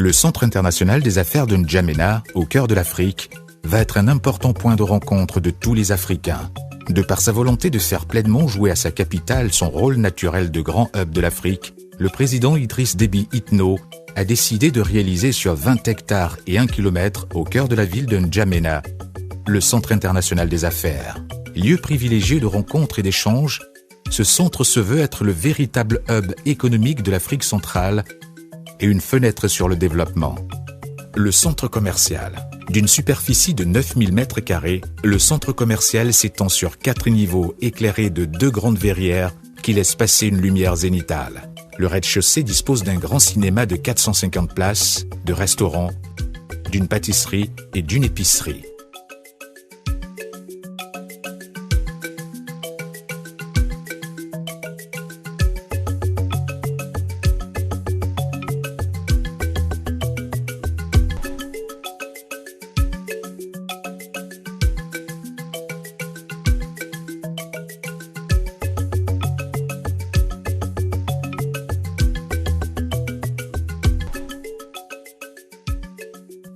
Le Centre international des affaires de N'Djamena, au cœur de l'Afrique, va être un important point de rencontre de tous les Africains. De par sa volonté de faire pleinement jouer à sa capitale son rôle naturel de grand hub de l'Afrique, le président Idriss Déby Itno a décidé de réaliser sur 20 hectares et 1 kilomètre au cœur de la ville de N'Djamena, le Centre international des affaires. Lieu privilégié de rencontres et d'échanges, ce centre se veut être le véritable hub économique de l'Afrique centrale et une fenêtre sur le développement. Le centre commercial. D'une superficie de 9000 m², le centre commercial s'étend sur 4 niveaux éclairés de 2 grandes verrières qui laissent passer une lumière zénithale. Le rez-de-chaussée dispose d'un grand cinéma de 450 places, de restaurants, d'une pâtisserie et d'une épicerie.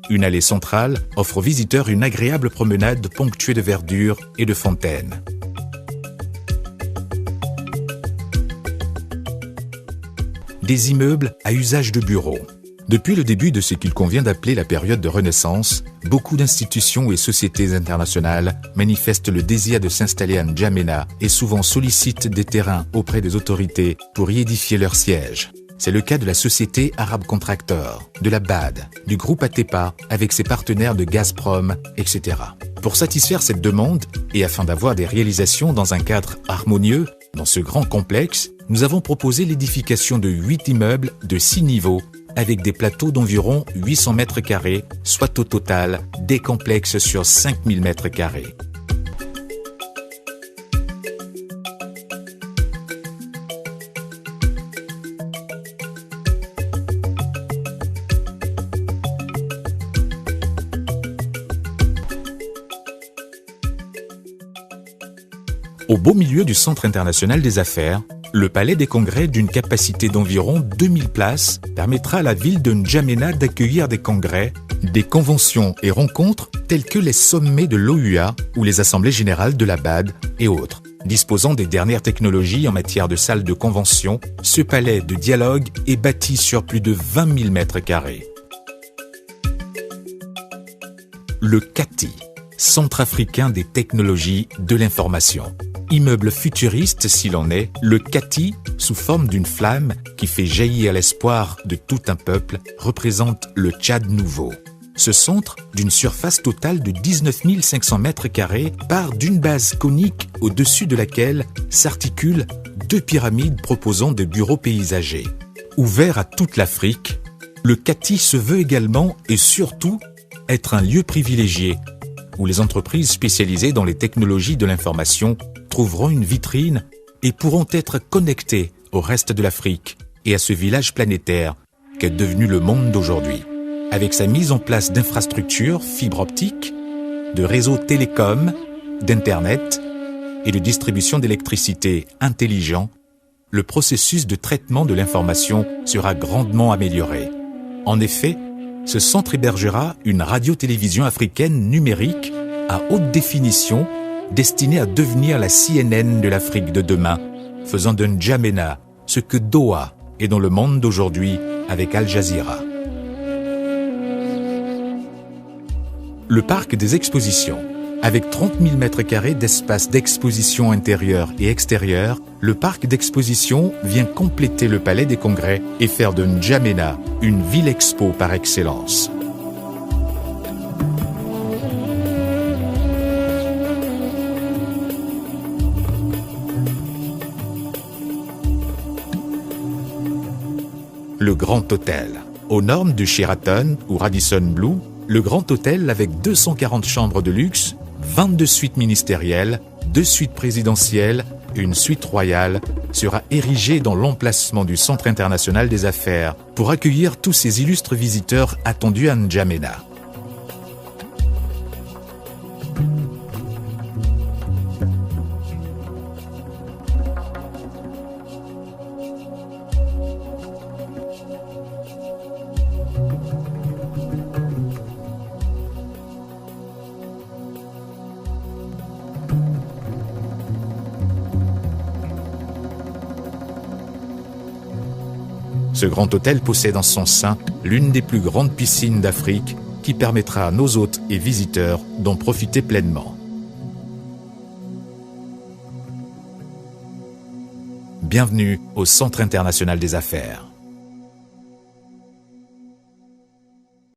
Une allée centrale offre aux visiteurs une agréable promenade ponctuée de verdure et de fontaines. Des immeubles à usage de bureaux. Depuis le début de ce qu'il convient d'appeler la période de Renaissance, beaucoup d'institutions et sociétés internationales manifestent le désir de s'installer à N'Djamena et souvent sollicitent des terrains auprès des autorités pour y édifier leur siège. C'est le cas de la société Arab Contractor, de la BAD, du groupe Atepa avec ses partenaires de Gazprom, etc. Pour satisfaire cette demande et afin d'avoir des réalisations dans un cadre harmonieux, dans ce grand complexe, nous avons proposé l'édification de 8 immeubles de 6 niveaux avec des plateaux d'environ 800 m², soit au total des complexes sur 5000 m². Au beau milieu du Centre international des affaires, le palais des congrès d'une capacité d'environ 2000 places permettra à la ville de N'Djamena d'accueillir des congrès, des conventions et rencontres telles que les sommets de l'OUA ou les assemblées générales de la BAD et autres. Disposant des dernières technologies en matière de salles de convention, ce palais de dialogue est bâti sur plus de 20 000 m². Le CATI, Centre africain des technologies de l'information. Immeuble futuriste s'il en est, le CATI, sous forme d'une flamme qui fait jaillir l'espoir de tout un peuple, représente le Tchad nouveau. Ce centre, d'une surface totale de 19 500 m², part d'une base conique au-dessus de laquelle s'articulent 2 pyramides proposant des bureaux paysagers. Ouvert à toute l'Afrique, le CATI se veut également et surtout être un lieu privilégié où les entreprises spécialisées dans les technologies de l'information trouveront une vitrine et pourront être connectées au reste de l'Afrique et à ce village planétaire qu'est devenu le monde d'aujourd'hui. Avec sa mise en place d'infrastructures fibre optique, de réseaux télécoms, d'Internet et de distribution d'électricité intelligents, le processus de traitement de l'information sera grandement amélioré. En effet, ce centre hébergera une radio-télévision africaine numérique à haute définition destinée à devenir la CNN de l'Afrique de demain, faisant de N'Djamena ce que Doha est dans le monde d'aujourd'hui avec Al Jazeera. Le parc des expositions. Avec 30 000 m² d'espace d'exposition intérieur et extérieur, le parc d'exposition vient compléter le palais des congrès et faire de N'Djamena une ville expo par excellence. Le Grand Hôtel. Aux normes du Sheraton ou Radisson Blu, le Grand Hôtel avec 240 chambres de luxe, 22 suites ministérielles, 2 suites présidentielles et une suite royale sera érigé dans l'emplacement du Centre international des affaires pour accueillir tous ces illustres visiteurs attendus à N'Djamena. Ce grand hôtel possède en son sein l'une des plus grandes piscines d'Afrique qui permettra à nos hôtes et visiteurs d'en profiter pleinement. Bienvenue au Centre international des affaires.